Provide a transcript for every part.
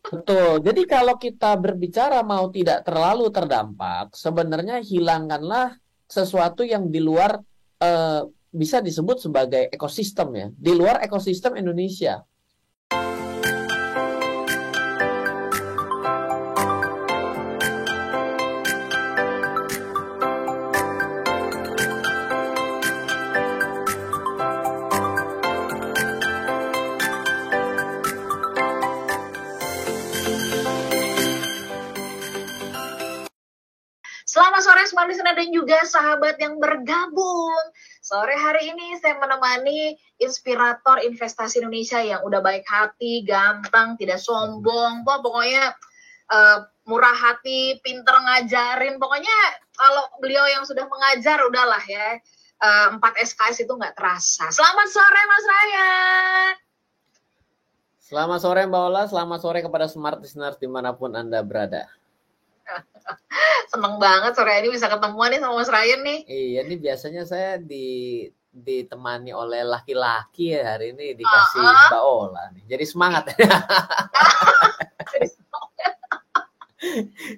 Betul. Jadi kalau kita berbicara mau tidak terlalu terdampak, sebenarnya hilangkanlah sesuatu yang di luar eh, bisa disebut sebagai ekosistem ya. Di luar ekosistem Indonesia. Selamat sore Smart Listener dan juga sahabat yang bergabung. Sore hari ini saya menemani inspirator investasi Indonesia yang udah baik hati, gampang, tidak sombong. Pokoknya murah hati, pinter ngajarin. Pokoknya kalau beliau yang sudah mengajar udahlah ya. 4 SKS itu nggak terasa. Selamat sore Mas Ryan. Selamat sore Mbak Ola, selamat sore kepada Smart Listeners dimanapun Anda berada. Seneng banget sore ini bisa ketemuan nih sama Mas Ryan nih. Iya, ini biasanya saya ditemani oleh laki-laki ya, hari ini dikasih Mbak Ola nih. Jadi semangat.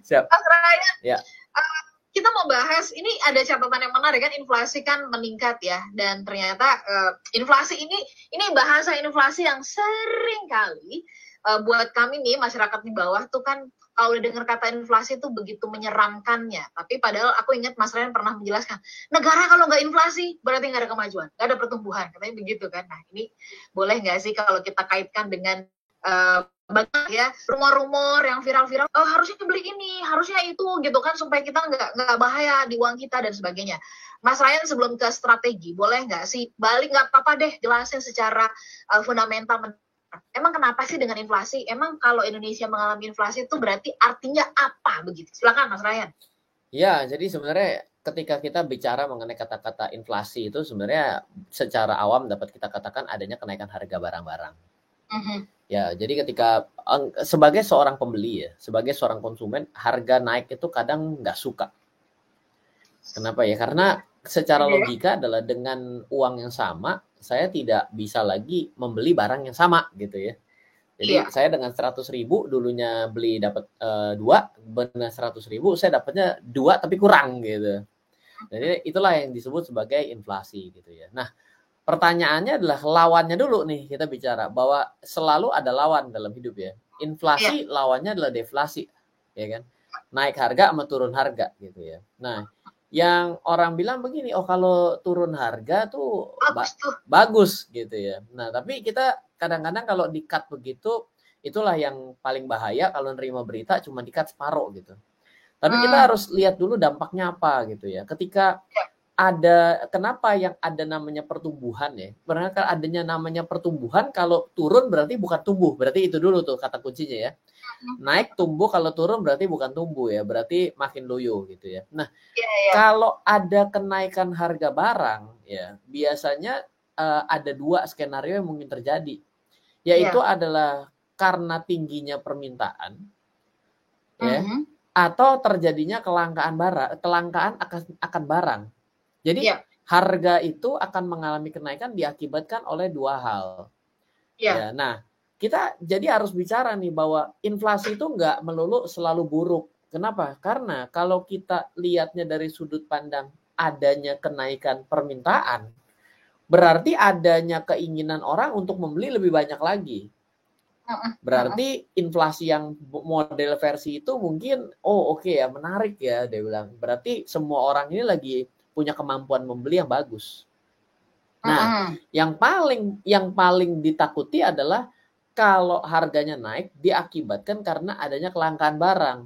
Siap. Mas Ryan, Ya. kita mau bahas, ini ada catatan yang menarik kan, inflasi kan meningkat ya, dan ternyata inflasi ini bahasa inflasi yang sering kali buat kami nih masyarakat di bawah tuh kan kalau udah dengar kata inflasi tuh begitu menyeramkannya. Tapi padahal aku ingat Mas Ryan pernah menjelaskan, negara kalau nggak inflasi berarti nggak ada kemajuan, nggak ada pertumbuhan, katanya begitu kan. Nah ini boleh nggak sih kalau kita kaitkan dengan banyak ya rumor-rumor yang viral-viral, harusnya beli ini, harusnya itu gitu kan, supaya kita nggak bahaya di uang kita dan sebagainya. Mas Ryan sebelum ke strategi, boleh nggak sih balik, nggak apa-apa deh jelasin secara fundamental. Emang kenapa sih dengan inflasi? Emang kalau Indonesia mengalami inflasi itu berarti artinya apa begitu? Silakan Mas Ryan. Ya, jadi sebenarnya ketika kita bicara mengenai kata-kata inflasi itu sebenarnya secara awam dapat kita katakan adanya kenaikan harga barang-barang. Ya, jadi ketika sebagai seorang pembeli ya, sebagai seorang konsumen, harga naik itu kadang nggak suka. Kenapa ya? Karena secara logika adalah dengan uang yang sama, saya tidak bisa lagi membeli barang yang sama gitu ya. Jadi saya dengan 100.000 dulunya beli dapat 2, benar 100.000 saya dapatnya 2 tapi kurang gitu. Jadi itulah yang disebut sebagai inflasi gitu ya. Nah, pertanyaannya adalah lawannya dulu nih, kita bicara bahwa selalu ada lawan dalam hidup ya. Inflasi lawannya adalah deflasi, ya kan? Naik harga sama turun harga gitu ya. Nah, yang orang bilang begini, oh kalau turun harga tuh bagus gitu ya. Nah, tapi kita kadang-kadang kalau di-cut begitu, itulah yang paling bahaya kalau nerima berita cuma di-cut separuh gitu. Tapi kita harus lihat dulu dampaknya apa gitu ya. Ketika ada, kenapa yang ada namanya pertumbuhan ya? Karena adanya namanya pertumbuhan, kalau turun berarti bukan tumbuh. Berarti itu dulu tuh kata kuncinya ya. Naik tumbuh, kalau turun berarti bukan tumbuh ya. Berarti makin loyo gitu ya. Nah, kalau ada kenaikan harga barang ya, biasanya ada 2 skenario yang mungkin terjadi. Yaitu adalah karena tingginya permintaan ya, atau terjadinya kelangkaan akan barang. Jadi harga itu akan mengalami kenaikan diakibatkan oleh 2 hal. Ya, nah kita jadi harus bicara nih bahwa inflasi itu nggak melulu selalu buruk. Kenapa? Karena kalau kita lihatnya dari sudut pandang adanya kenaikan permintaan, berarti adanya keinginan orang untuk membeli lebih banyak lagi. Berarti inflasi yang model versi itu mungkin, oh oke ya, menarik ya, dia bilang. Berarti semua orang ini lagi punya kemampuan membeli yang bagus. Nah, yang paling ditakuti adalah kalau harganya naik diakibatkan karena adanya kelangkaan barang.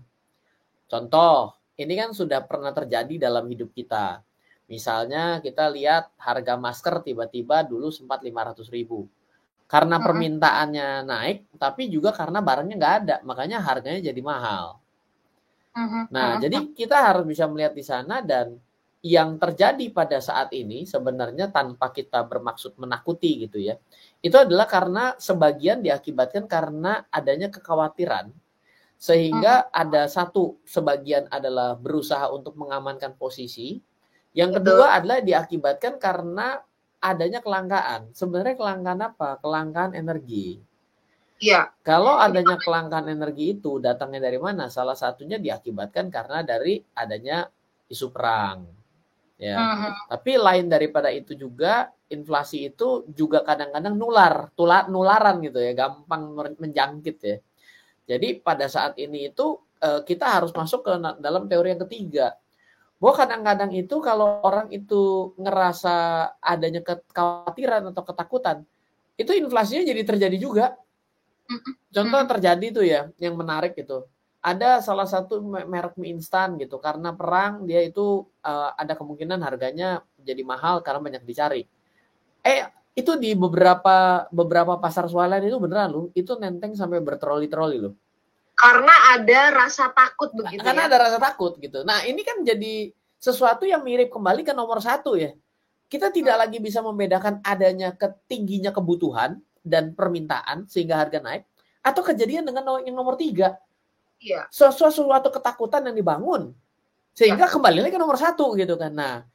Contoh, ini kan sudah pernah terjadi dalam hidup kita. Misalnya kita lihat harga masker tiba-tiba dulu sempat 500.000. Karena permintaannya naik, tapi juga karena barangnya nggak ada, makanya harganya jadi mahal. Nah, jadi kita harus bisa melihat di sana, dan yang terjadi pada saat ini sebenarnya tanpa kita bermaksud menakuti gitu ya, itu adalah karena sebagian diakibatkan karena adanya kekhawatiran, sehingga ada sebagian adalah berusaha untuk mengamankan posisi, yang kedua adalah diakibatkan karena adanya kelangkaan. Sebenarnya kelangkaan apa? Kelangkaan energi. Iya. Kalau adanya kelangkaan energi itu datangnya dari mana? Salah satunya diakibatkan karena dari adanya isu perang. Ya. Tapi lain daripada itu juga, inflasi itu juga kadang-kadang nularan gitu ya, gampang menjangkit ya. Jadi pada saat ini itu kita harus masuk ke dalam teori yang ketiga. Bahwa kadang-kadang itu kalau orang itu ngerasa adanya kekhawatiran atau ketakutan, itu inflasinya jadi terjadi juga. Contoh terjadi tuh ya, yang menarik gitu. Ada salah satu merek mie instan gitu, karena perang dia itu ada kemungkinan harganya jadi mahal karena banyak dicari. Itu di beberapa pasar swalayan itu beneran loh, itu nenteng sampai bertroli-troli loh. Karena ada rasa takut begitu karena ada rasa takut gitu. Nah ini kan jadi sesuatu yang mirip kembali ke nomor 1 ya. Kita tidak lagi bisa membedakan adanya tingginya kebutuhan dan permintaan sehingga harga naik, atau kejadian dengan yang nomor 3. Iya. Suatu ketakutan yang dibangun sehingga kembali lagi ke nomor 1 gitu kan. Nah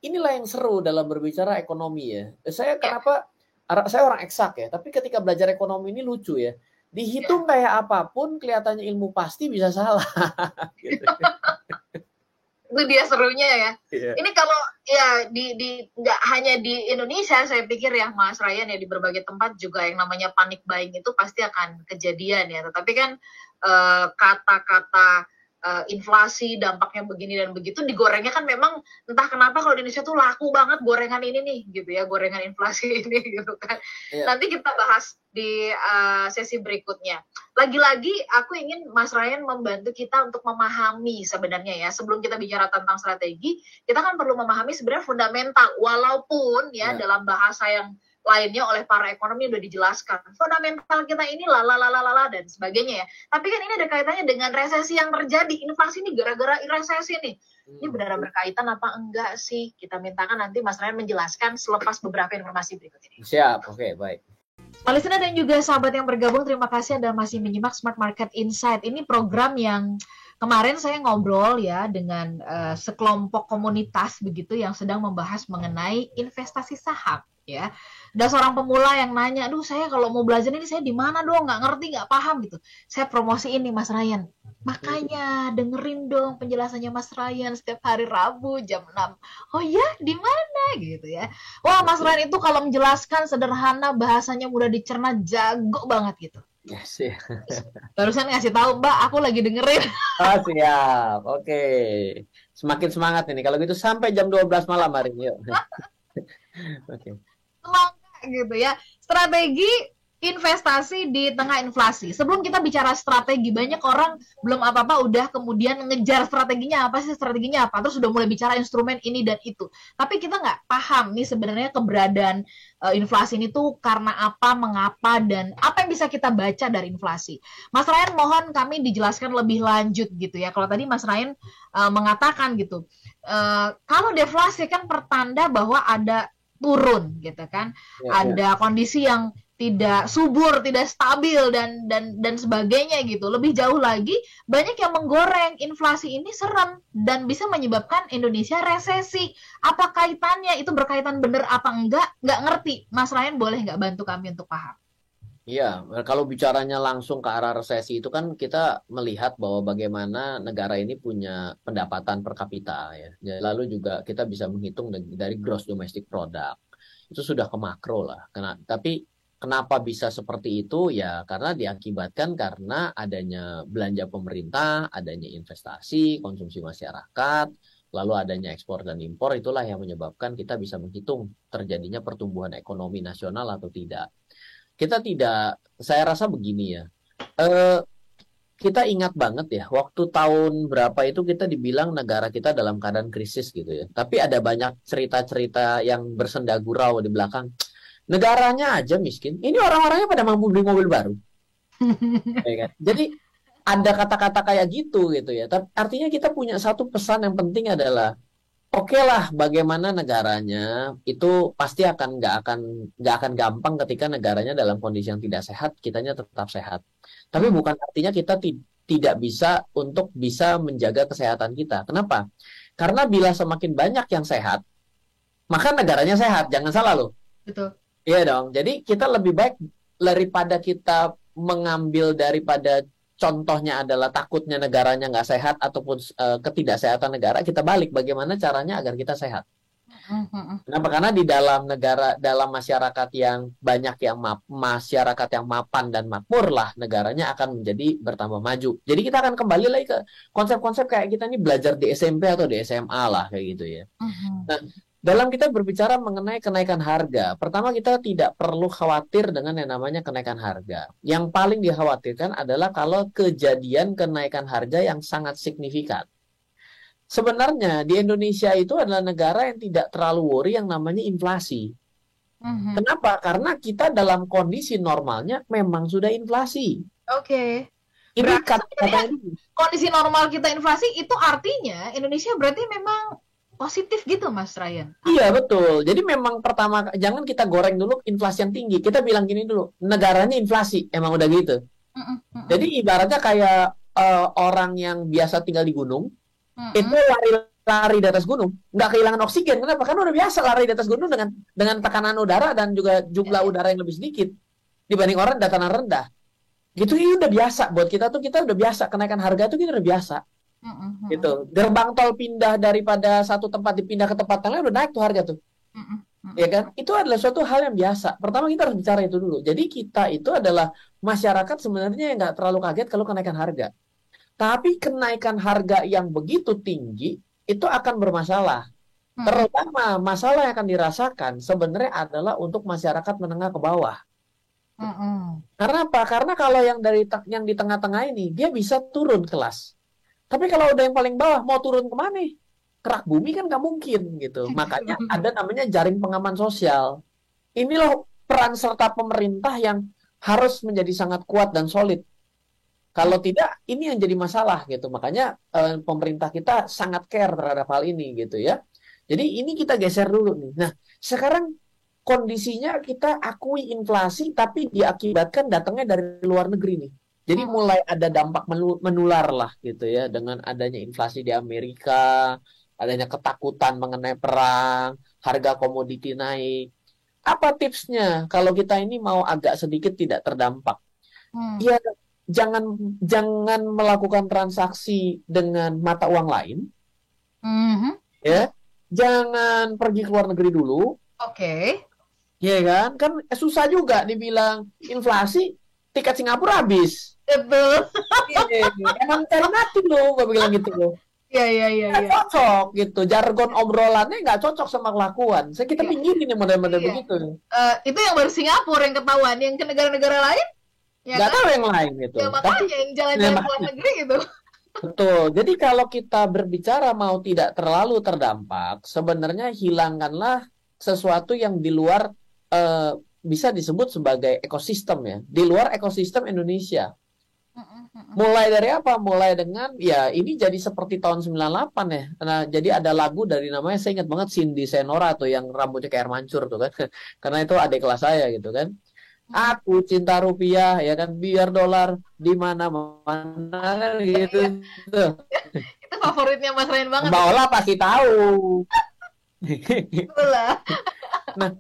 inilah yang seru dalam berbicara ekonomi ya. Saya orang eksak ya, tapi ketika belajar ekonomi ini lucu ya. Dihitung kayak apapun, kelihatannya ilmu pasti bisa salah. Gitu. Itu dia serunya ya. Yeah. Ini kalau ya nggak hanya di Indonesia, saya pikir ya Mas Ryan ya, di berbagai tempat juga yang namanya panic buying itu pasti akan kejadian ya. Tetapi kan kata-kata inflasi dampaknya begini dan begitu digorengnya kan memang entah kenapa kalau di Indonesia tuh laku banget gorengan ini nih gitu ya, gorengan inflasi ini gitu kan. Yeah. Nanti kita bahas di sesi berikutnya. Lagi-lagi aku ingin Mas Ryan membantu kita untuk memahami sebenarnya ya, sebelum kita bicara tentang strategi, kita kan perlu memahami sebenarnya fundamental, walaupun ya dalam bahasa yang lainnya oleh para ekonomi udah dijelaskan. Fundamental kita ini lalalala dan sebagainya ya. Tapi kan ini ada kaitannya dengan resesi yang terjadi. Inflasi ini gara-gara resesi nih. Ini benar berkaitan apa enggak sih? Kita mintakan nanti Mas Ryan menjelaskan selepas beberapa informasi berikut ini. Siap, oke, baik. Listener dan juga sahabat yang bergabung, terima kasih Anda masih menyimak Smart Market Insight. Ini program yang kemarin saya ngobrol ya dengan sekelompok komunitas begitu yang sedang membahas mengenai investasi saham ya. Ada seorang pemula yang nanya, aduh saya kalau mau belajar ini saya di mana dong, nggak ngerti, nggak paham gitu. Saya promosiin nih Mas Ryan. Makanya dengerin dong penjelasannya Mas Ryan setiap hari Rabu jam 6. Oh ya, di mana gitu ya. Wah, Mas Ryan itu kalau menjelaskan sederhana, bahasanya mudah dicerna, jago banget gitu. Yes, ya. Barusan ngasih tahu, Mbak, aku lagi dengerin. Oh, siap. Oke. Semakin semangat ini. Kalau gitu sampai jam 12 malam hari ini. Yuk. Oke. Semangat gitu ya. Strategi investasi di tengah inflasi. Sebelum kita bicara strategi, banyak orang belum apa-apa udah kemudian ngejar strateginya apa sih, strateginya apa, terus udah mulai bicara instrumen ini dan itu. Tapi kita nggak paham nih sebenarnya keberadaan inflasi ini tuh karena apa, mengapa, dan apa yang bisa kita baca dari inflasi. Mas Ryan, mohon kami dijelaskan lebih lanjut gitu ya. Kalau tadi Mas Ryan mengatakan gitu, kalau deflasi kan pertanda bahwa ada turun gitu kan, ada kondisi yang tidak subur, tidak stabil dan sebagainya gitu. Lebih jauh lagi, banyak yang menggoreng inflasi ini serem dan bisa menyebabkan Indonesia resesi. Apa kaitannya? Itu berkaitan benar apa enggak? Nggak ngerti. Mas Ryan boleh nggak bantu kami untuk paham? Iya, kalau bicaranya langsung ke arah resesi itu kan kita melihat bahwa bagaimana negara ini punya pendapatan per kapita ya. Lalu juga kita bisa menghitung dari gross domestic product. Itu sudah ke makro lah. Tapi kenapa bisa seperti itu? Ya karena diakibatkan karena adanya belanja pemerintah, adanya investasi, konsumsi masyarakat, lalu adanya ekspor dan impor, itulah yang menyebabkan kita bisa menghitung terjadinya pertumbuhan ekonomi nasional atau tidak. Saya rasa begini ya, kita ingat banget ya, waktu tahun berapa itu kita dibilang negara kita dalam keadaan krisis gitu ya. Tapi ada banyak cerita-cerita yang bersenda gurau di belakang. Negaranya aja miskin, ini orang-orangnya pada mampu beli mobil baru. Ya kan? Jadi ada kata-kata kayak gitu ya. Tapi artinya kita punya satu pesan yang penting adalah, oke lah, bagaimana negaranya itu pasti nggak akan gampang ketika negaranya dalam kondisi yang tidak sehat, kitanya tetap sehat. Tapi bukan artinya kita tidak bisa untuk bisa menjaga kesehatan kita. Kenapa? Karena bila semakin banyak yang sehat, maka negaranya sehat. Jangan salah loh. Betul. Iya dong. Jadi kita lebih baik daripada kita mengambil daripada contohnya adalah takutnya negaranya nggak sehat ataupun ketidaksehatan negara, kita balik bagaimana caranya agar kita sehat. Kenapa? Karena di dalam negara, dalam masyarakat yang banyak yang masyarakat yang mapan dan makmur lah, negaranya akan menjadi bertambah maju. Jadi kita akan kembali lagi ke konsep-konsep kayak kita ini belajar di SMP atau di SMA lah kayak gitu ya. Nah, dalam kita berbicara mengenai kenaikan harga, pertama kita tidak perlu khawatir dengan yang namanya kenaikan harga. Yang paling dikhawatirkan adalah kalau kejadian kenaikan harga yang sangat signifikan. Sebenarnya di Indonesia itu adalah negara yang tidak terlalu worry yang namanya inflasi. Kenapa? Karena kita dalam kondisi normalnya memang sudah inflasi. Oke. Ini kondisi normal kita inflasi itu artinya Indonesia berarti memang positif gitu, Mas Ryan? Iya, betul. Jadi memang pertama, jangan kita goreng dulu inflasi yang tinggi. Kita bilang gini dulu, negaranya inflasi, emang udah gitu. Jadi ibaratnya kayak orang yang biasa tinggal di gunung, itu lari di atas gunung, nggak kehilangan oksigen. Kenapa? Karena udah biasa lari di atas gunung dengan tekanan udara dan juga jumlah udara yang lebih sedikit dibanding orang dataran rendah. Gitu, ini udah biasa. Buat kita tuh, kita udah biasa. Kenaikan harga tuh kita udah biasa. Gitu. Gerbang tol pindah daripada satu tempat dipindah ke tempat lain udah naik tuh harga tuh. Ya kan? Itu adalah suatu hal yang biasa. Pertama kita harus bicara itu dulu. Jadi kita itu adalah masyarakat sebenarnya yang nggak terlalu kaget kalau kenaikan harga. Tapi kenaikan harga yang begitu tinggi itu akan bermasalah. Terutama masalah yang akan dirasakan sebenarnya adalah untuk masyarakat menengah ke bawah. Karena apa? Karena kalau yang di tengah-tengah ini dia bisa turun kelas. Tapi kalau udah yang paling bawah, mau turun kemana? Kerak bumi kan nggak mungkin gitu. Makanya ada namanya jaring pengaman sosial. Inilah peran serta pemerintah yang harus menjadi sangat kuat dan solid. Kalau tidak, ini yang jadi masalah gitu. Makanya pemerintah kita sangat care terhadap hal ini gitu ya. Jadi ini kita geser dulu nih. Nah, sekarang kondisinya kita akui inflasi, tapi diakibatkan datangnya dari luar negeri nih. Jadi mulai ada dampak menular lah gitu ya, dengan adanya inflasi di Amerika, adanya ketakutan mengenai perang, harga komoditi naik. Apa tipsnya kalau kita ini mau agak sedikit tidak terdampak? Ya, jangan melakukan transaksi dengan mata uang lain. Ya, jangan pergi ke luar negeri dulu. Oke. Ya kan? Kan susah juga dibilang inflasi, tiket Singapura habis. Betul. Emang cari mati loh, gue bilang gitu loh. Iya. Nggak cocok gitu, jargon obrolannya nggak cocok sama kelakuan. Saya kita pinggirin nih model-model begitu. Itu yang baru Singapura yang ketahuan, yang ke negara-negara lain ya nggak tahu yang lain gitu. Ya makanya yang jalan-jalan ke luar negeri gitu. Betul. Jadi kalau kita berbicara mau tidak terlalu terdampak, sebenarnya hilangkanlah sesuatu yang di luar bisa disebut sebagai ekosistem ya, di luar ekosistem Indonesia. Mulai dari apa? Mulai dengan ya ini jadi seperti tahun 98 ya. Nah, jadi ada lagu dari namanya saya ingat banget Cindy Senora tuh yang rambutnya kayak air mancur tuh kan. Karena itu adik kelas saya gitu kan. Aku cinta rupiah ya kan, biar dolar di mana-mana gitu. Itu favoritnya Mas Ryan banget. Mbak Ola pasti tahu. Nah,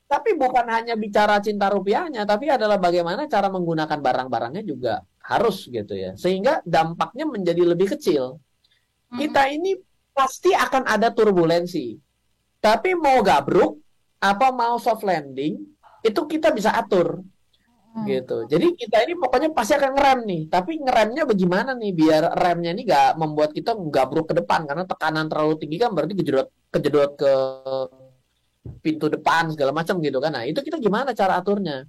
tapi bukan hanya bicara cinta rupiahnya, tapi adalah bagaimana cara menggunakan barang-barangnya juga harus gitu ya. Sehingga dampaknya menjadi lebih kecil. Kita ini pasti akan ada turbulensi. Tapi mau gabruk, apa mau soft landing, itu kita bisa atur. Gitu. Jadi kita ini pokoknya pasti akan ngerem nih. Tapi ngeremnya bagaimana nih biar remnya ini gak membuat kita gabruk ke depan. Karena tekanan terlalu tinggi kan berarti kejedot ke pintu depan segala macam gitu kan. Nah, itu kita gimana cara aturnya?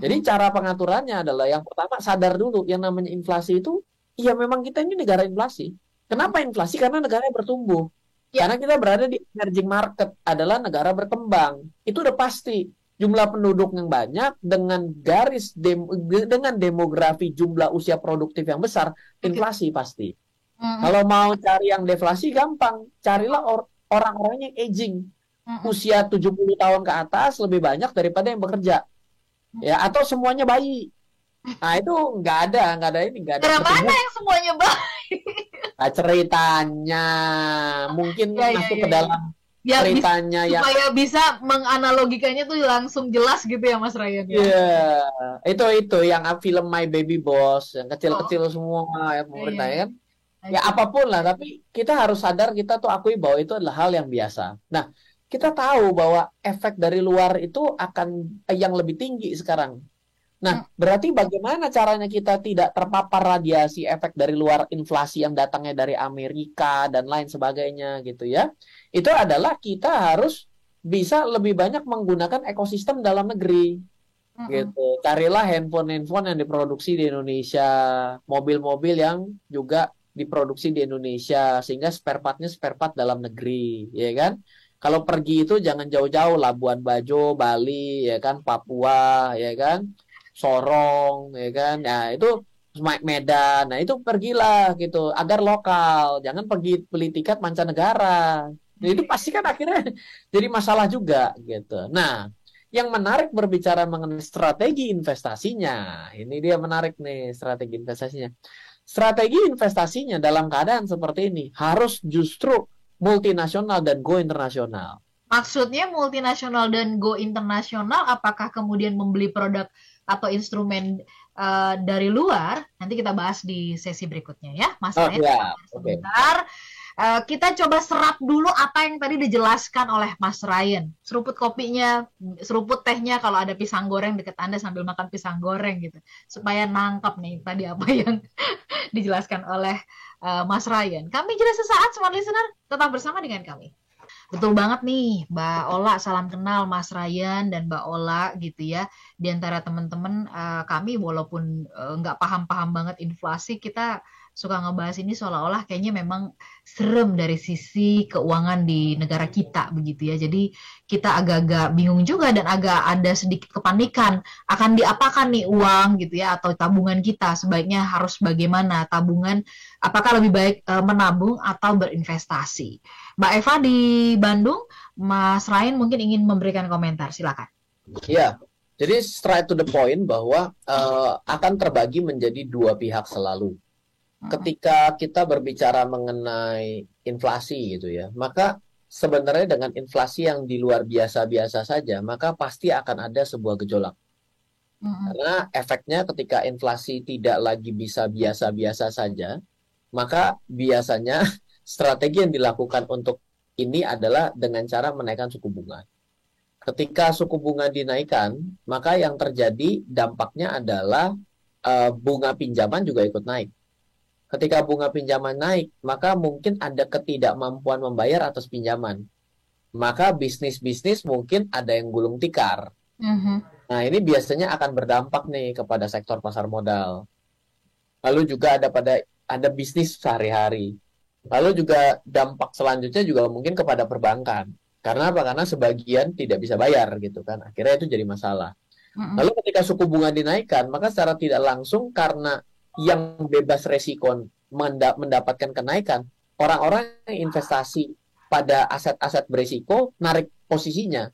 Jadi cara pengaturannya adalah yang pertama sadar dulu yang namanya inflasi itu ya memang kita ini negara inflasi. Kenapa inflasi? Karena negaranya bertumbuh. Karena kita berada di emerging market, adalah negara berkembang. Itu udah pasti. Jumlah penduduk yang banyak dengan dengan demografi jumlah usia produktif yang besar, inflasi pasti. Kalau mau cari yang deflasi gampang, carilah orang-orang yang aging. Usia 70 tahun ke atas lebih banyak daripada yang bekerja. Ya, atau semuanya bayi. Nah, itu nggak ada ini, nggak ada. Dari mana yang semuanya bayi? Nah, ceritanya mungkin masuk ke dalam ya, ceritanya yang supaya bisa menganalogikannya tuh langsung jelas gitu ya Mas Ryan ya. Iya, itu yang film My Baby Boss yang kecil-kecil semua ya pemerintah kan. Ya apapun lah, tapi kita harus sadar, kita tuh akui bahwa itu adalah hal yang biasa. Nah, kita tahu bahwa efek dari luar itu akan yang lebih tinggi sekarang. Nah, berarti bagaimana caranya kita tidak terpapar radiasi efek dari luar, inflasi yang datangnya dari Amerika dan lain sebagainya gitu ya. Itu adalah kita harus bisa lebih banyak menggunakan ekosistem dalam negeri. Gitu. Carilah handphone-handphone yang diproduksi di Indonesia, mobil-mobil yang juga diproduksi di Indonesia, sehingga spare part dalam negeri, ya kan? Kalau pergi itu jangan jauh-jauh, Labuan Bajo, Bali, ya kan, Papua, ya kan, Sorong, ya kan, nah itu Medan, nah itu pergilah gitu, agar lokal, jangan pergi beli tiket mancanegara, nah, itu pasti kan akhirnya jadi masalah juga, gitu. Nah, yang menarik berbicara mengenai strategi investasinya, ini dia menarik nih strategi investasinya. Strategi investasinya dalam keadaan seperti ini harus justru multinasional dan go internasional. Maksudnya multinasional dan go internasional, apakah kemudian membeli produk atau instrumen dari luar? Nanti kita bahas di sesi berikutnya ya, Mas Ryan. Ya, sebentar. Kita coba serap dulu apa yang tadi dijelaskan oleh Mas Ryan. Seruput kopinya, seruput tehnya kalau ada pisang goreng dekat Anda sambil makan pisang goreng gitu. Supaya nangkap nih tadi apa yang dijelaskan oleh Mas Ryan. Kami jeda sesaat, smart listener. Tetap bersama dengan kami. Betul banget nih, Mbak Ola, salam kenal Mas Ryan dan Mbak Ola gitu ya. Di antara teman-teman kami walaupun nggak paham-paham banget inflasi, kita suka ngebahas ini seolah-olah kayaknya memang serem dari sisi keuangan di negara kita begitu ya. Jadi kita agak-agak bingung juga dan agak ada sedikit kepanikan akan diapakan nih uang gitu ya, atau tabungan kita sebaiknya harus bagaimana tabungan, apakah lebih baik menabung atau berinvestasi. Mbak Eva di Bandung, Mas Ryan mungkin ingin memberikan komentar, silakan. Iya, jadi straight to the point bahwa akan terbagi menjadi dua pihak selalu. Ketika kita berbicara mengenai inflasi gitu ya, maka sebenarnya dengan inflasi yang di luar biasa-biasa saja, maka pasti akan ada sebuah gejolak. Karena efeknya ketika inflasi tidak lagi bisa biasa-biasa saja, maka biasanya strategi yang dilakukan untuk ini adalah dengan cara menaikkan suku bunga. Ketika suku bunga dinaikkan, maka yang terjadi dampaknya adalah bunga pinjaman juga ikut naik. Ketika bunga pinjaman naik, maka mungkin ada ketidakmampuan membayar atas pinjaman. Maka bisnis-bisnis mungkin ada yang gulung tikar. Nah, ini biasanya akan berdampak nih kepada sektor pasar modal. Lalu juga ada bisnis sehari-hari. Lalu juga dampak selanjutnya juga mungkin kepada perbankan. Karena apa? Karena sebagian tidak bisa bayar gitu kan. Akhirnya itu jadi masalah. Lalu ketika suku bunga dinaikkan, maka secara tidak langsung karena yang bebas resiko mendapatkan kenaikan, orang-orang yang investasi pada aset-aset berisiko narik posisinya,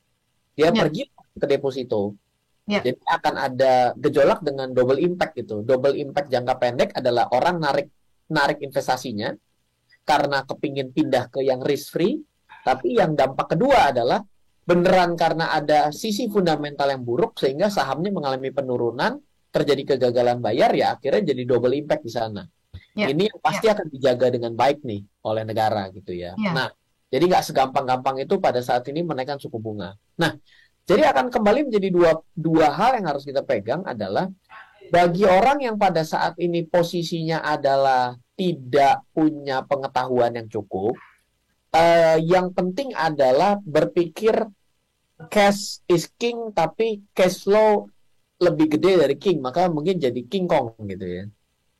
dia pergi ke deposito. Jadi akan ada gejolak dengan double impact gitu. Double impact jangka pendek adalah orang narik investasinya karena kepingin pindah ke yang risk free, tapi yang dampak kedua adalah beneran karena ada sisi fundamental yang buruk sehingga sahamnya mengalami penurunan, terjadi kegagalan bayar, ya akhirnya jadi double impact di sana. Ini yang pasti akan dijaga dengan baik nih oleh negara gitu ya. Nah, jadi nggak segampang-gampang itu pada saat ini menaikkan suku bunga. Nah, jadi akan kembali menjadi dua hal yang harus kita pegang adalah bagi orang yang pada saat ini posisinya adalah tidak punya pengetahuan yang cukup, yang penting adalah berpikir cash is king, tapi cash flow lebih gede dari king, maka mungkin jadi king kong gitu ya.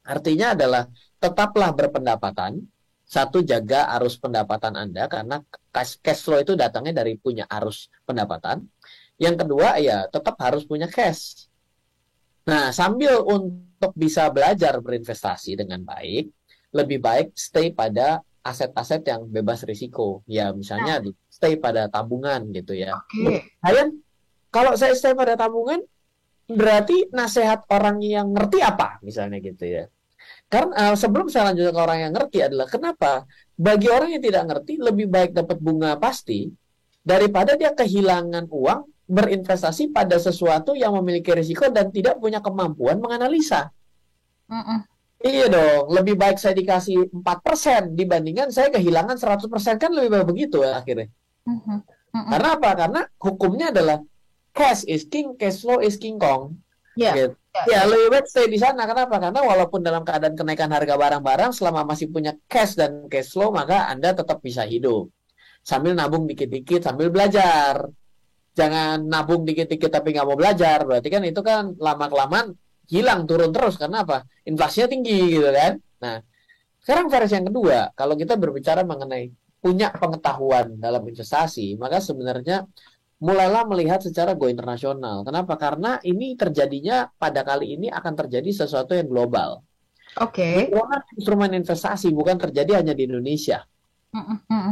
Artinya adalah tetaplah berpendapatan. Satu, jaga arus pendapatan Anda karena cash flow itu datangnya dari punya arus pendapatan. Yang kedua ya tetap harus punya cash. Nah, sambil untuk bisa belajar berinvestasi dengan baik, lebih baik stay pada aset-aset yang bebas risiko. Ya misalnya stay pada tabungan gitu ya. Kalian kalau saya stay pada tabungan, berarti nasihat orang yang ngerti apa misalnya gitu ya. Karena sebelum saya lanjut ke orang yang ngerti adalah kenapa bagi orang yang tidak ngerti lebih baik dapat bunga pasti daripada dia kehilangan uang berinvestasi pada sesuatu yang memiliki risiko dan tidak punya kemampuan menganalisa. Iya dong, lebih baik saya dikasih 4% dibandingkan saya kehilangan 100%, kan lebih baik begitu akhirnya. Karena apa? Karena hukumnya adalah cash is king, cash flow is king kong. Gitu. Ya, lebih baik stay di sana. Kenapa? Karena walaupun dalam keadaan kenaikan harga barang-barang, selama masih punya cash dan cash flow, maka Anda tetap bisa hidup. Sambil nabung dikit-dikit, sambil belajar. Jangan nabung dikit-dikit tapi nggak mau belajar. Berarti kan itu kan lama-kelamaan hilang, turun terus. Karena apa? Inflasinya tinggi gitu kan. Nah, sekarang versi yang kedua, kalau kita berbicara mengenai punya pengetahuan dalam investasi, maka sebenarnya mulailah melihat secara go internasional. Kenapa? Karena ini terjadinya pada kali ini akan terjadi sesuatu yang global. Oke. Instrumen investasi bukan terjadi hanya di Indonesia.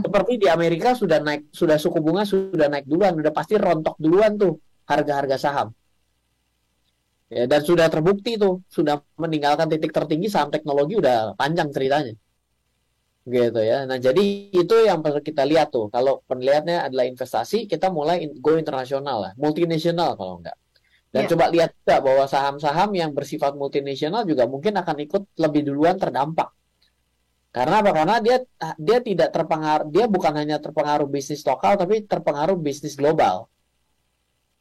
Seperti di Amerika sudah suku bunga sudah naik duluan, sudah pasti rontok duluan tuh harga-harga saham. Ya, dan sudah terbukti tuh, sudah meninggalkan titik tertinggi saham teknologi udah panjang ceritanya. Gitu ya. Nah, jadi itu yang perlu kita lihat tuh. Kalau penilaiannya adalah investasi, kita mulai go internasional lah, multinasional kalau enggak. Dan coba lihat juga bahwa saham-saham yang bersifat multinasional juga mungkin akan ikut lebih duluan terdampak. Karena apa? Karena dia tidak terpengaruh, dia bukan hanya terpengaruh bisnis lokal tapi terpengaruh bisnis global.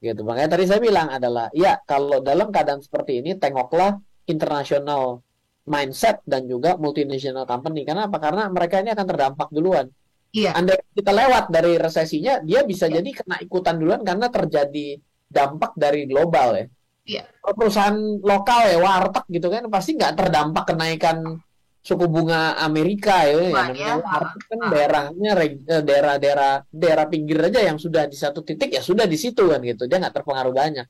Gitu. Makanya tadi saya bilang adalah, ya kalau dalam keadaan seperti ini tengoklah internasional mindset dan juga multinational company. Karena apa? Karena mereka ini akan terdampak duluan. Iya. Andai kita lewat dari resesinya, dia bisa jadi kena ikutan duluan karena terjadi dampak dari global ya. Iya. Perusahaan lokal ya, warteg gitu kan, pasti nggak terdampak kenaikan suku bunga Amerika ya. Namanya warteg kan daerahnya daerah pinggir aja yang sudah di satu titik ya sudah di situ kan gitu. Dia nggak terpengaruh banyak.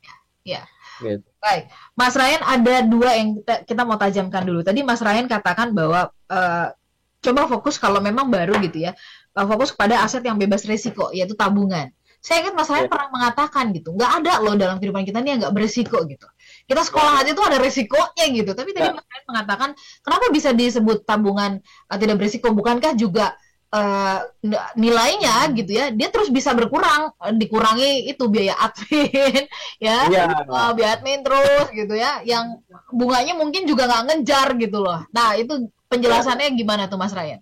Iya. Gitu. Baik, Mas Ryan, ada dua yang kita mau tajamkan dulu. Tadi Mas Ryan katakan bahwa coba fokus kalau memang baru gitu ya, fokus kepada aset yang bebas risiko, yaitu tabungan. Saya ingat Mas Ryan pernah mengatakan gitu, nggak ada loh dalam kehidupan kita nih yang nggak berisiko gitu. Kita sekolah aja tuh ada risikonya gitu. Tapi tadi Mas Ryan mengatakan, kenapa bisa disebut tabungan tidak berisiko? Bukankah juga nilainya gitu ya, dia terus bisa berkurang, dikurangi itu biaya admin ya, biaya admin terus gitu ya, yang bunganya mungkin juga nggak ngejar gitu loh. Nah itu penjelasannya gimana tuh Mas Ryan?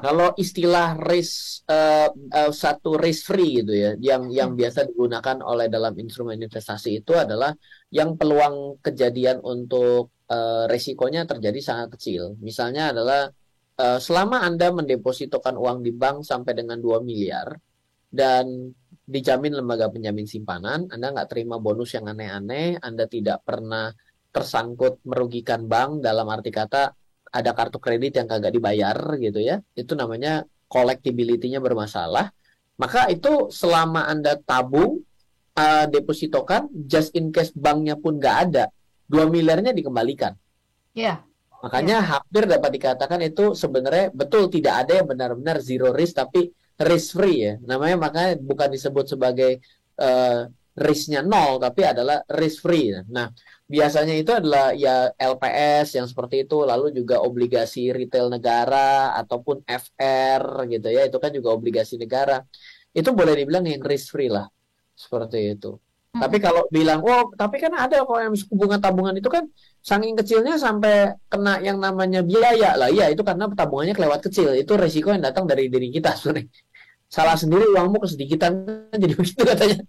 Kalau istilah satu risk free gitu ya, yang biasa digunakan oleh dalam instrumen investasi itu adalah yang peluang kejadian untuk resikonya terjadi sangat kecil. Misalnya adalah selama Anda mendepositokan uang di bank sampai dengan 2 miliar dan dijamin lembaga penjamin simpanan, Anda nggak terima bonus yang aneh-aneh, Anda tidak pernah tersangkut merugikan bank dalam arti kata ada kartu kredit yang kagak dibayar gitu ya, itu namanya collectibility-nya bermasalah, maka itu selama Anda tabung, depositokan, just in case banknya pun nggak ada, 2 miliarnya dikembalikan. Iya. Makanya hampir dapat dikatakan itu sebenarnya betul tidak ada yang benar-benar zero risk tapi risk free ya. Namanya makanya bukan disebut sebagai risknya nol tapi adalah risk free. Nah, biasanya itu adalah ya LPS yang seperti itu, lalu juga obligasi retail negara ataupun FR gitu ya. Itu kan juga obligasi negara. Itu boleh dibilang yang risk free lah. Seperti itu. Tapi kalau bilang, oh tapi kan ada kok yang suku bunga tabungan itu kan saking kecilnya sampai kena yang namanya biaya lah. Iya itu karena tabungannya kelewat kecil. Itu resiko yang datang dari diri kita sebenarnya. Salah sendiri uangmu kesedikitan jadi begitu katanya.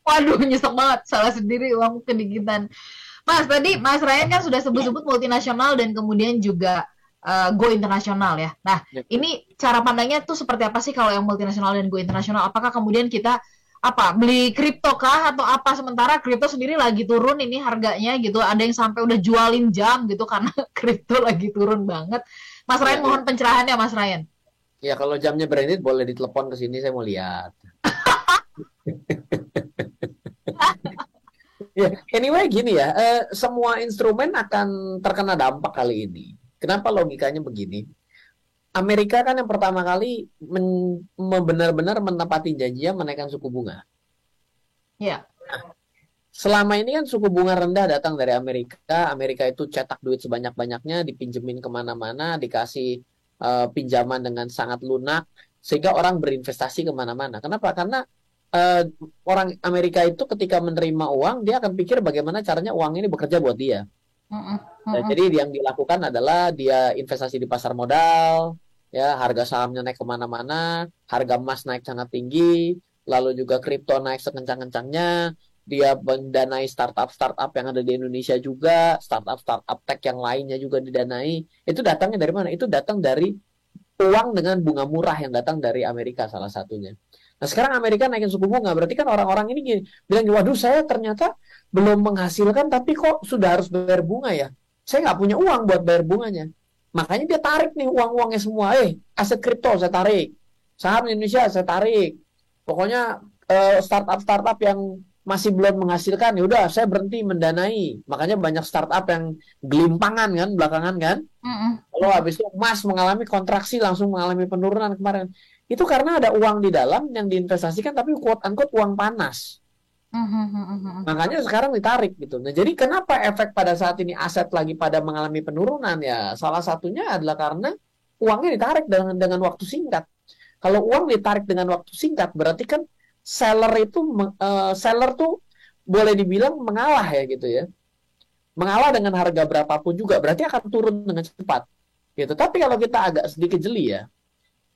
Waduh nyesek banget, salah sendiri uangmu kedikitan. Mas tadi Mas Ryan kan sudah sebut-sebut multinasional dan kemudian juga go internasional ya. Nah ini cara pandangnya tuh seperti apa sih kalau yang multinasional dan go internasional? Apakah kemudian kita beli kripto kah atau apa, sementara kripto sendiri lagi turun ini harganya gitu, ada yang sampai udah jualin jam gitu karena kripto lagi turun banget. Mas Ryan mohon pencerahannya Mas Ryan. Ya kalau jamnya branded boleh ditelepon ke sini saya mau lihat. Ya, anyway gini ya, semua instrumen akan terkena dampak kali ini. Kenapa logikanya begini? Amerika kan yang pertama kali benar-benar menepati janjinya menaikkan suku bunga. Ya. Selama ini kan suku bunga rendah datang dari Amerika. Amerika itu cetak duit sebanyak-banyaknya, dipinjemin kemana-mana, dikasih pinjaman dengan sangat lunak. sehingga orang berinvestasi kemana-mana. Kenapa? Karena uh, orang Amerika itu ketika menerima uang, dia akan pikir bagaimana caranya uang ini bekerja buat dia. Jadi yang dilakukan adalah dia investasi di pasar modal, ya harga sahamnya naik kemana-mana, harga emas naik sangat tinggi, lalu juga kripto naik sekencang-kencangnya, dia mendanai startup-startup yang ada di Indonesia juga, startup-startup tech yang lainnya juga didanai. Itu datangnya dari mana? Itu datang dari uang dengan bunga murah yang datang dari Amerika salah satunya. Nah sekarang Amerika naikin suku bunga, berarti kan orang-orang ini bilang, waduh saya ternyata belum menghasilkan tapi kok sudah harus bayar bunga ya. Saya nggak punya uang buat bayar bunganya. Makanya dia tarik nih uang-uangnya semua. Aset kripto saya tarik. Saham Indonesia saya tarik. Pokoknya startup-startup yang masih belum menghasilkan, ya udah saya berhenti mendanai. Makanya banyak startup yang gelimpangan kan belakangan kan. Lalu habis itu emas mengalami kontraksi, langsung mengalami penurunan kemarin. Itu karena ada uang di dalam yang diinvestasikan tapi quote unquote uang panas. Makanya sekarang ditarik gitu. Nah, jadi kenapa efek pada saat ini aset lagi pada mengalami penurunan ya? Salah satunya adalah karena uangnya ditarik dengan waktu singkat. Kalau uang ditarik dengan waktu singkat, berarti kan seller tuh boleh dibilang mengalah ya gitu ya. Mengalah dengan harga berapapun juga, berarti akan turun dengan cepat. Gitu. Tapi kalau kita agak sedikit jeli ya,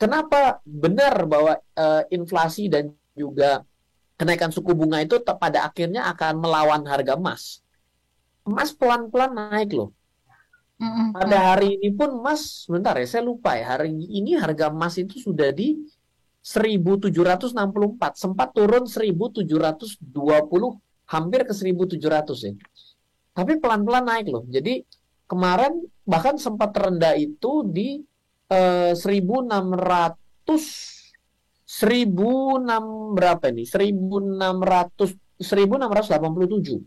kenapa benar bahwa inflasi dan juga kenaikan suku bunga itu pada akhirnya akan melawan harga emas? Emas pelan-pelan naik loh. Pada hari ini pun emas, sebentar ya, saya lupa ya, hari ini harga emas itu sudah di 1764, sempat turun 1720, hampir ke 1700 ya. Tapi pelan-pelan naik loh. Jadi kemarin bahkan sempat terendah itu di 1600 berapa nih? 1687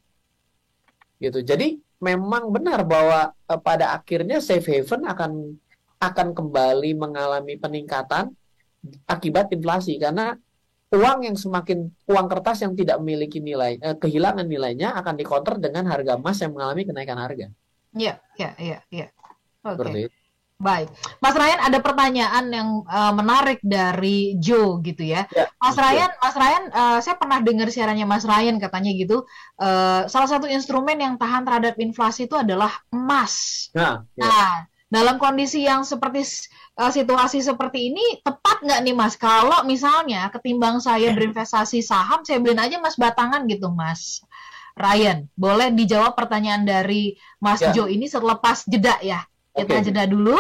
gitu. Jadi memang benar bahwa pada akhirnya safe haven akan kembali mengalami peningkatan akibat inflasi, karena uang kertas yang tidak memiliki nilai, kehilangan nilainya akan dikonter dengan harga emas yang mengalami kenaikan harga. Iya. Oke. Baik, Mas Ryan, ada pertanyaan yang menarik dari Joe gitu ya. Mas Ryan, saya pernah dengar siarannya Mas Ryan, katanya gitu. Salah satu instrumen yang tahan terhadap inflasi itu adalah emas. Nah, dalam kondisi yang seperti situasi seperti ini, tepat nggak nih Mas? Kalau misalnya ketimbang saya berinvestasi saham, saya beliin aja emas batangan gitu, Mas Ryan. Boleh dijawab pertanyaan dari Mas Joe ini selepas jeda ya. Kita jeda dulu,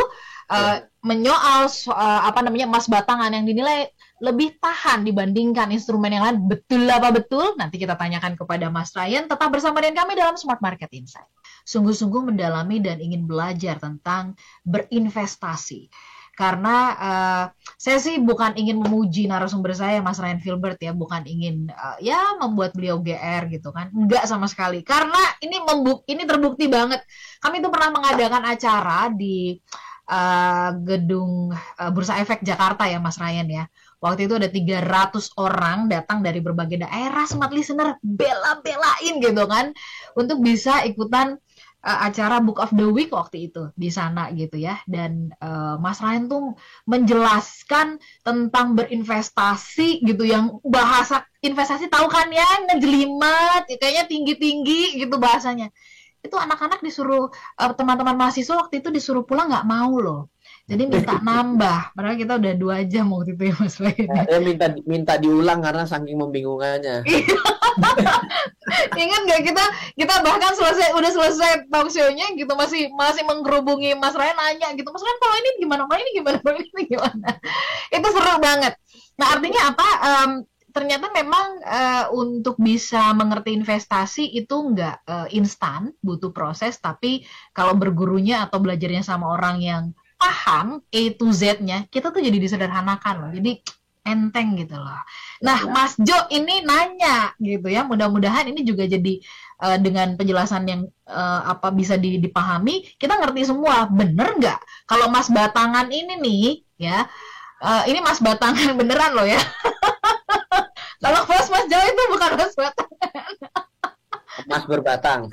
menyoal emas batangan yang dinilai lebih tahan dibandingkan instrumen yang lain. Betul apa betul? Nanti kita tanyakan kepada Mas Ryan. Tetap bersama dengan kami dalam Smart Market Insight. Sungguh-sungguh mendalami dan ingin belajar tentang berinvestasi. Karena saya sih bukan ingin memuji narasumber saya, Mas Ryan Filbert ya, bukan ingin membuat beliau GR gitu kan, enggak sama sekali. Karena ini terbukti banget. Kami tuh pernah mengadakan acara di gedung Bursa Efek Jakarta ya, Mas Ryan ya. Waktu itu ada 300 orang datang dari berbagai daerah, smart listener bela-belain gitu kan, untuk bisa ikutan acara Book of the Week waktu itu di sana gitu ya. Dan Mas Ryan tuh menjelaskan tentang berinvestasi gitu, yang bahasa investasi tahu kan ya, ngejelimet kayaknya tinggi-tinggi gitu bahasanya. Itu anak-anak disuruh, teman-teman mahasiswa waktu itu disuruh pulang nggak mau loh. Jadi minta nambah, padahal kita udah 2 jam waktu itu ya Mas Ryan. Saya minta diulang karena saking membingungkannya. Ingat nggak, kita bahkan udah selesai talk show-nya gitu, masih menggerubungi Mas Ryan, nanya gitu, Mas Ryan kalau ini gimana, kalau ini gimana. Itu seru banget. Nah artinya apa? Ternyata memang untuk bisa mengerti investasi itu nggak instan, butuh proses. Tapi kalau bergurunya atau belajarnya sama orang yang paham A to Z-nya, kita tuh jadi disederhanakan loh. Jadi enteng gitu loh. Nah, Mas Jo ini nanya gitu ya. Mudah-mudahan ini juga jadi dengan penjelasan yang bisa dipahami, kita ngerti semua. Bener nggak? Kalau Mas Batangan ini nih ya, ini Mas Batangan beneran loh ya. Kalau Mas Jo itu bukan Mas Batangan. Mas berbatang.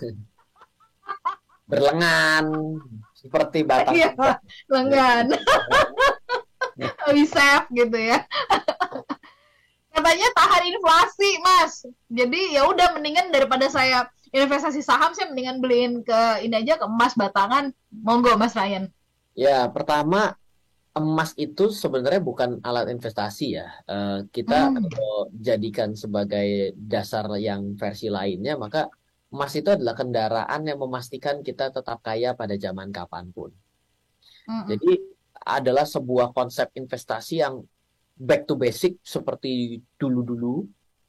Berlengan seperti batang. Iya, lengan. lebih safe gitu ya. Katanya tahan inflasi, Mas. Jadi ya udah, mendingan daripada saya investasi saham, saya mendingan beliin ke ini aja, ke emas batangan. Monggo Mas Ryan. Ya, pertama, emas itu sebenarnya bukan alat investasi ya. Kita kalau jadikan sebagai dasar yang versi lainnya, maka emas itu adalah kendaraan yang memastikan kita tetap kaya pada zaman kapanpun. Jadi adalah sebuah konsep investasi yang back to basic seperti dulu-dulu.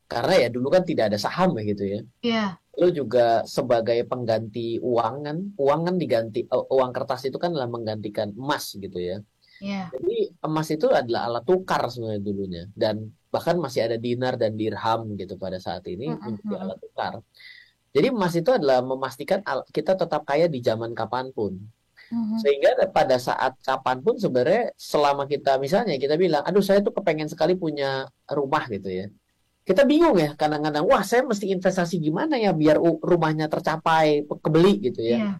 Karena ya dulu kan tidak ada saham ya gitu ya. Iya. Lalu juga sebagai pengganti uang kan diganti, uang kertas itu kan adalah menggantikan emas gitu ya. Yeah. Jadi emas itu adalah alat tukar sebenarnya dulunya, dan bahkan masih ada dinar dan dirham gitu pada saat ini menjadi alat tukar. Jadi emas itu adalah memastikan kita tetap kaya di zaman kapanpun. Sehingga pada saat kapanpun sebenarnya selama kita misalnya kita bilang, aduh saya tuh kepengen sekali punya rumah gitu ya. Kita bingung ya kadang-kadang, wah saya mesti investasi gimana ya biar rumahnya tercapai, kebeli gitu ya. Yeah.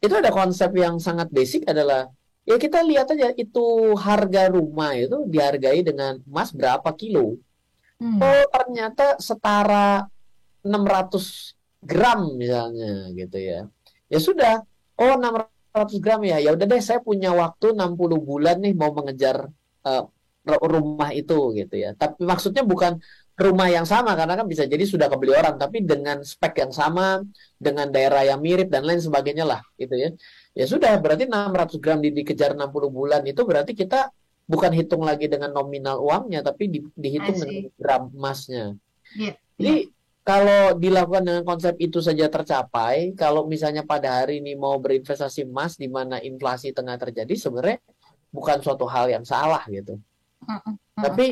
Itu ada konsep yang sangat basic adalah, ya kita lihat aja itu harga rumah itu dihargai dengan emas berapa kilo. Oh ternyata setara 600 gram misalnya gitu ya. Ya sudah, oh 600 gram ya. Ya udah deh, saya punya waktu 60 bulan nih mau mengejar rumah itu gitu ya. Tapi maksudnya bukan rumah yang sama, karena kan bisa jadi sudah kebeli orang, tapi dengan spek yang sama, dengan daerah yang mirip dan lain sebagainya lah gitu ya. Ya sudah, berarti 600 gram dikejar 60 bulan itu berarti kita bukan hitung lagi dengan nominal uangnya, tapi dihitung dengan gram emasnya. Yeah. Jadi kalau dilakukan dengan konsep itu saja tercapai, kalau misalnya pada hari ini mau berinvestasi emas di mana inflasi tengah terjadi, sebenarnya bukan suatu hal yang salah gitu. Tapi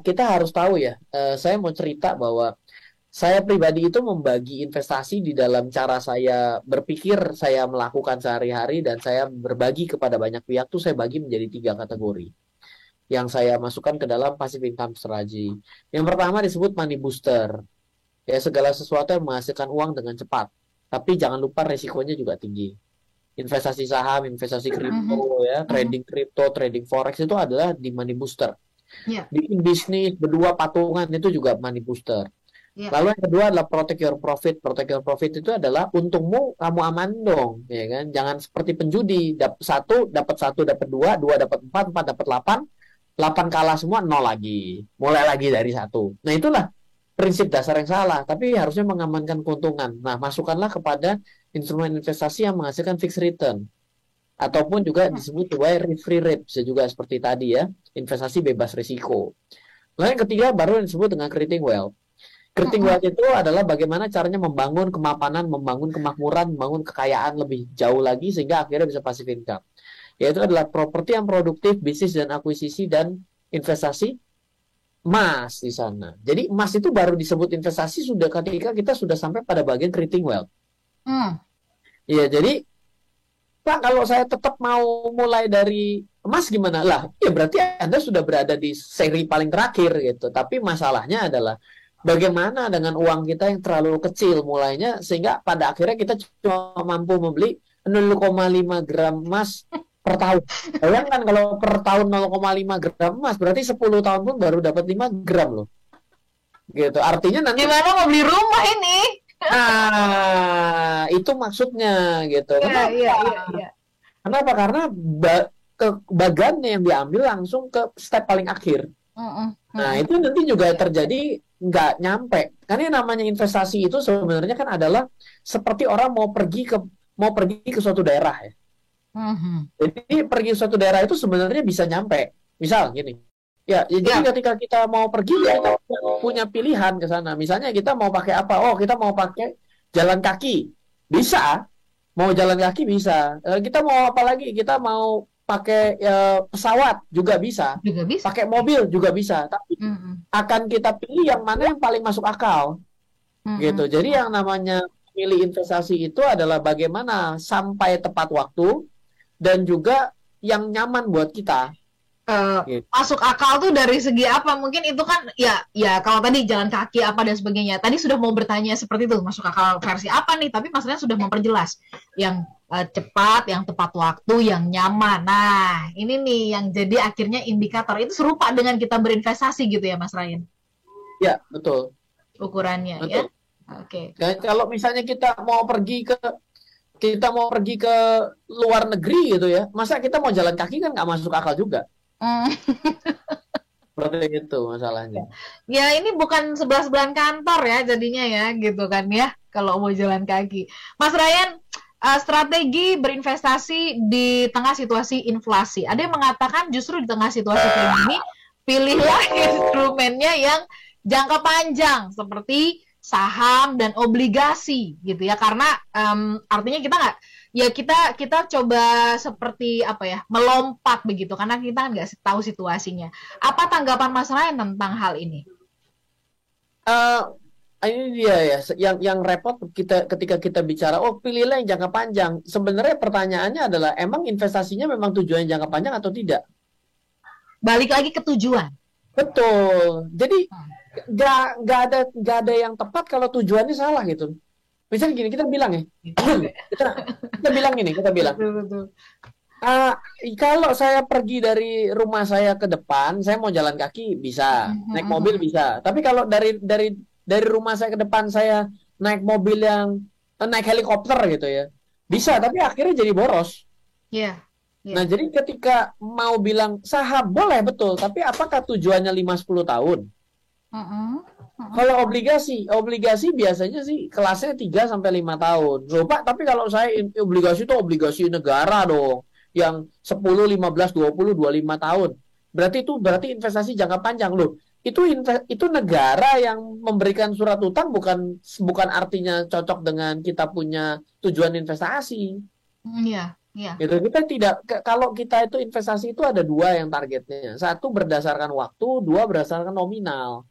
kita harus tahu ya, saya mau cerita bahwa saya pribadi itu membagi investasi di dalam cara saya berpikir, saya melakukan sehari-hari, dan saya berbagi kepada banyak pihak tuh saya bagi menjadi 3 kategori yang saya masukkan ke dalam passive income strategy. Yang pertama disebut money booster. Ya, segala sesuatu yang menghasilkan uang dengan cepat, tapi jangan lupa resikonya juga tinggi. Investasi saham, investasi kripto ya, trading kripto, trading forex itu adalah di money booster. Yeah. Bikin bisnis berdua patungan itu juga money booster. Yeah. Lalu yang kedua adalah protect your profit. Protect your profit itu adalah untungmu kamu aman dong, ya kan? Jangan seperti penjudi, dapat 1 dapat 2 dapat 4 dapat 8 kalah semua, 0 lagi. Mulai lagi dari 1. Nah, itulah prinsip dasar yang salah, tapi harusnya mengamankan keuntungan. Nah, masukkanlah kepada instrumen investasi yang menghasilkan fixed return. Ataupun juga disebut risk-free rate, bisa juga seperti tadi ya, investasi bebas risiko. Lalu yang ketiga baru yang disebut dengan creating wealth. Creating wealth itu adalah bagaimana caranya membangun kemapanan, membangun kemakmuran, membangun kekayaan lebih jauh lagi sehingga akhirnya bisa passive income. Yaitu adalah properti yang produktif, bisnis dan akuisisi dan investasi emas di sana. Jadi emas itu baru disebut investasi sudah ketika kita sudah sampai pada bagian creating wealth. Ya, jadi Pak, kalau saya tetap mau mulai dari emas gimana? Lah, ya berarti Anda sudah berada di seri paling terakhir gitu. Tapi masalahnya adalah bagaimana dengan uang kita yang terlalu kecil mulainya sehingga pada akhirnya kita cuma mampu membeli 0,5 gram emas per tahun. Bayangkan kalau per tahun 0,5 gram emas berarti 10 tahun pun baru dapat 5 gram loh. Gitu. Artinya nanti gimana mau beli rumah ini? Nah, itu maksudnya gitu. Kenapa? Iya. Kenapa? Karena bagannya yang diambil langsung ke step paling akhir. Nah, itu nanti juga terjadi nggak nyampe. Karena yang namanya investasi itu sebenarnya kan adalah seperti orang mau pergi ke suatu daerah ya. Jadi pergi ke suatu daerah itu sebenarnya bisa nyampe. Misal gini. Ya, jadi ketika kita mau pergi, kita punya pilihan ke sana. Misalnya kita mau pakai apa? Oh, kita mau pakai jalan kaki. Bisa. Mau jalan kaki bisa. Kita mau apa lagi? Kita mau pakai pesawat juga bisa. Pakai mobil juga bisa. Tapi akan kita pilih yang mana yang paling masuk akal. Gitu. Jadi yang namanya pilih investasi itu adalah bagaimana sampai tepat waktu dan juga yang nyaman buat kita. Masuk akal tuh dari segi apa? Mungkin itu kan ya kalau tadi jalan kaki apa dan sebagainya. Tadi sudah mau bertanya seperti itu, masuk akal versi apa nih? Tapi maksudnya sudah memperjelas yang cepat, yang tepat waktu, yang nyaman. Nah, ini nih yang jadi akhirnya indikator. Itu serupa dengan kita berinvestasi gitu ya, Mas Ryan? Ya, betul. Ukurannya Betul. ya. Oke. Kalau misalnya kita mau pergi ke luar negeri gitu ya, masa kita mau jalan kaki kan nggak masuk akal juga. Seperti itu masalahnya. Ya ini bukan 11 bulan kantor ya jadinya ya gitu kan ya kalau mau jalan kaki. Mas Ryan, strategi berinvestasi di tengah situasi inflasi. Ada yang mengatakan justru di tengah situasi kayak gini, pilihlah instrumennya yang jangka panjang seperti saham dan obligasi gitu ya karena artinya kita nggak ya kita coba seperti apa ya melompat begitu karena kita nggak tahu situasinya. Apa tanggapan Mas Ryan tentang hal ini? Ini dia ya, yang repot ketika kita bicara, pilihlah yang jangka panjang. Sebenarnya pertanyaannya adalah, emang investasinya memang tujuannya jangka panjang atau tidak? Balik lagi ke tujuan. Betul. Jadi nggak ada yang tepat kalau tujuannya salah gitu. Misalnya gini, kita bilang ya, kita bilang. Betul. Kalau saya pergi dari rumah saya ke depan, saya mau jalan kaki bisa, naik mobil bisa. Tapi kalau dari rumah saya ke depan saya naik mobil naik helikopter gitu ya, bisa. Tapi akhirnya jadi boros. Iya. Nah, jadi ketika mau bilang saham boleh betul, tapi apakah tujuannya 5-10 tahun? Kalau obligasi biasanya sih kelasnya 3-5 tahun. Loh, Pak, tapi kalau saya obligasi itu obligasi negara dong, yang 10, 15, 20, 25 tahun. Berarti investasi jangka panjang loh. Itu negara yang memberikan surat utang bukan artinya cocok dengan kita punya tujuan investasi. Iya. Gitu. Kita tidak, kalau kita itu investasi itu ada dua yang targetnya. Satu berdasarkan waktu, dua berdasarkan nominal.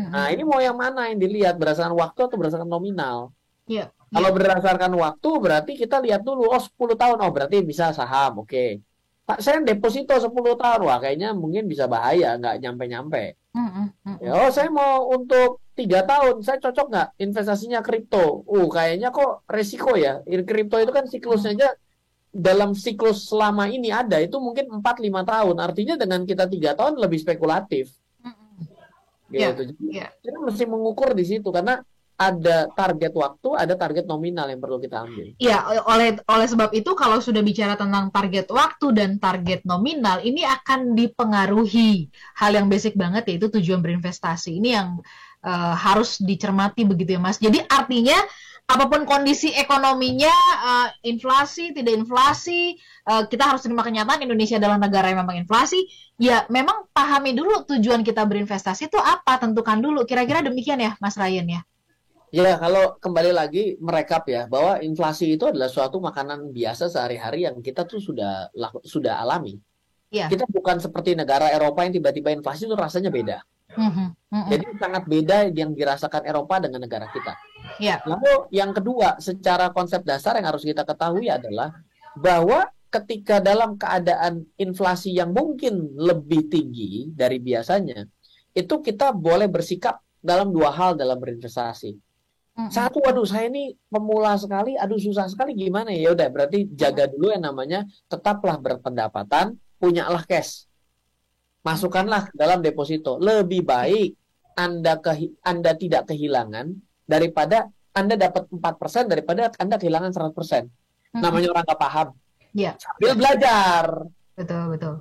Nah, ini mau yang mana yang dilihat, berdasarkan waktu atau berdasarkan nominal? Iya. Kalau berdasarkan waktu berarti kita lihat dulu, 10 tahun, berarti bisa saham, oke. Pak, saya deposito 10 tahun, wah kayaknya mungkin bisa bahaya, nggak nyampe-nyampe. Ya, saya mau untuk 3 tahun, saya cocok nggak investasinya kripto? Kayaknya kok resiko ya. Kripto itu kan siklusnya aja, dalam siklus selama ini ada, itu mungkin 4-5 tahun. Artinya dengan kita 3 tahun lebih spekulatif. Gitu. Jadi kita mesti mengukur di situ, karena ada target waktu, ada target nominal yang perlu kita ambil. Iya, oleh sebab itu kalau sudah bicara tentang target waktu dan target nominal, ini akan dipengaruhi hal yang basic banget, yaitu tujuan berinvestasi. Ini yang harus dicermati begitu ya, Mas. Jadi artinya apapun kondisi ekonominya, inflasi, tidak inflasi, kita harus terima kenyataan Indonesia adalah negara yang memang inflasi. Ya, memang pahami dulu tujuan kita berinvestasi itu apa, tentukan dulu. Kira-kira demikian ya, Mas Ryan ya? Ya, kalau kembali lagi merekap ya, bahwa inflasi itu adalah suatu makanan biasa sehari-hari yang kita tuh sudah alami. Ya. Kita bukan seperti negara Eropa yang tiba-tiba inflasi itu rasanya beda. Jadi sangat beda yang dirasakan Eropa dengan negara kita. Ya. Lalu yang kedua, secara konsep dasar yang harus kita ketahui adalah bahwa ketika dalam keadaan inflasi yang mungkin lebih tinggi dari biasanya, itu kita boleh bersikap dalam dua hal dalam berinvestasi. Satu, saya ini pemula sekali, susah sekali, gimana ya? Udah, berarti jaga dulu yang namanya tetaplah berpendapatan, punyalah cash. Masukkanlah dalam deposito. Lebih baik Anda tidak kehilangan daripada Anda dapat 4% daripada Anda kehilangan 100%. Namanya orang nggak paham. Ya. Sambil belajar. Betul.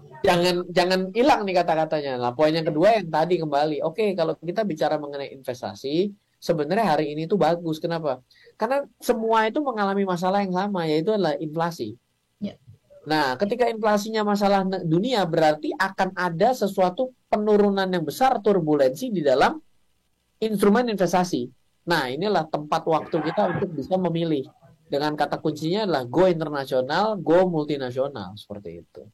Jangan hilang nih kata-katanya. Nah, poin yang kedua yang tadi kembali. Oke, kalau kita bicara mengenai investasi, sebenarnya hari ini tuh bagus. Kenapa? Karena semua itu mengalami masalah yang sama, yaitu adalah inflasi. Ya. Nah, ketika inflasinya masalah dunia, berarti akan ada sesuatu penurunan yang besar, turbulensi di dalam instrumen investasi. Nah, inilah tempat waktu kita untuk bisa memilih. Dengan kata kuncinya adalah go internasional, go multinasional, seperti itu.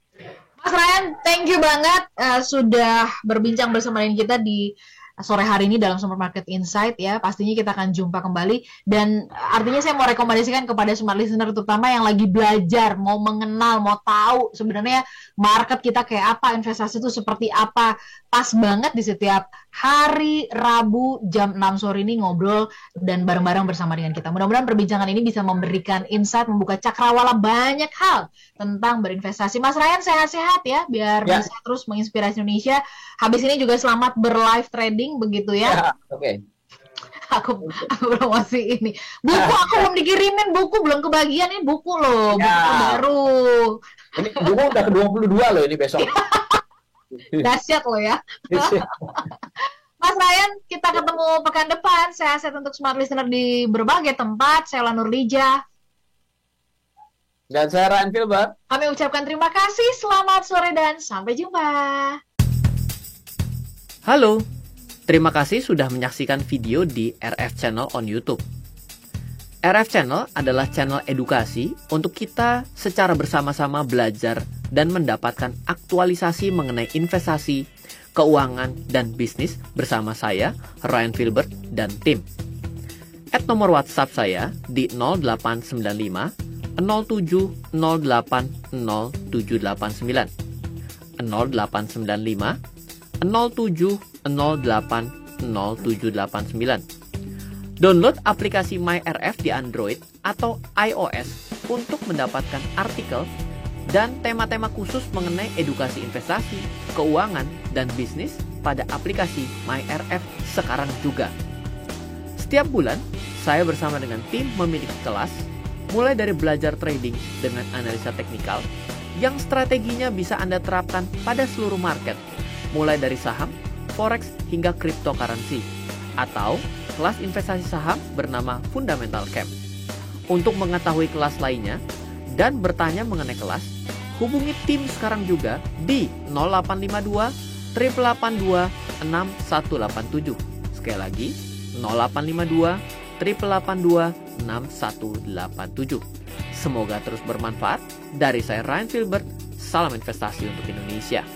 Mas Ryan, thank you banget sudah berbincang bersama dengan kita di sore hari ini dalam Supermarket Insight ya. Pastinya kita akan jumpa kembali, dan artinya saya mau rekomendasikan kepada smart listener terutama yang lagi belajar, mau mengenal, mau tahu sebenarnya market kita kayak apa, investasi itu seperti apa. Pas banget di setiap hari Rabu jam 6 sore ini ngobrol dan bareng-bareng bersama dengan kita. Mudah-mudahan perbincangan ini bisa memberikan insight, membuka cakrawala banyak hal tentang berinvestasi. Mas Ryan sehat-sehat ya, biar bisa terus menginspirasi Indonesia. Habis ini juga selamat berlive trading begitu ya. Oke. Aku promosi ini. Buku aku belum dikirimin, buku belum kebagian, ini buku loh, buku baru. Ini buku udah ke-22 loh ini besok. Dahsyat loh ya. Mas Ryan, kita ketemu pekan depan. Sehat-sehat untuk smart listener di berbagai tempat. Saya Lanur Lija. Dan saya Ryan Filbert. Kami ucapkan terima kasih, selamat sore dan sampai jumpa. Halo, terima kasih sudah menyaksikan video di RF Channel on YouTube. RF Channel adalah channel edukasi untuk kita secara bersama-sama belajar dan mendapatkan aktualisasi mengenai investasi, keuangan, dan bisnis bersama saya, Ryan Filbert, dan tim. Add nomor WhatsApp saya di 0895 07 08 0789 0895 07 08 0789. Download aplikasi MyRF di Android atau iOS untuk mendapatkan artikel dan tema-tema khusus mengenai edukasi investasi, keuangan, dan bisnis pada aplikasi MyRF sekarang juga. Setiap bulan, saya bersama dengan tim memiliki kelas, mulai dari belajar trading dengan analisa teknikal, yang strateginya bisa Anda terapkan pada seluruh market, mulai dari saham, forex, hingga cryptocurrency, atau kelas investasi saham bernama Fundamental Camp. Untuk mengetahui kelas lainnya dan bertanya mengenai kelas, hubungi tim sekarang juga di 0852 882 6187. Sekali lagi, 0852 882 6187. Semoga terus bermanfaat. Dari saya Ryan Filbert, salam investasi untuk Indonesia.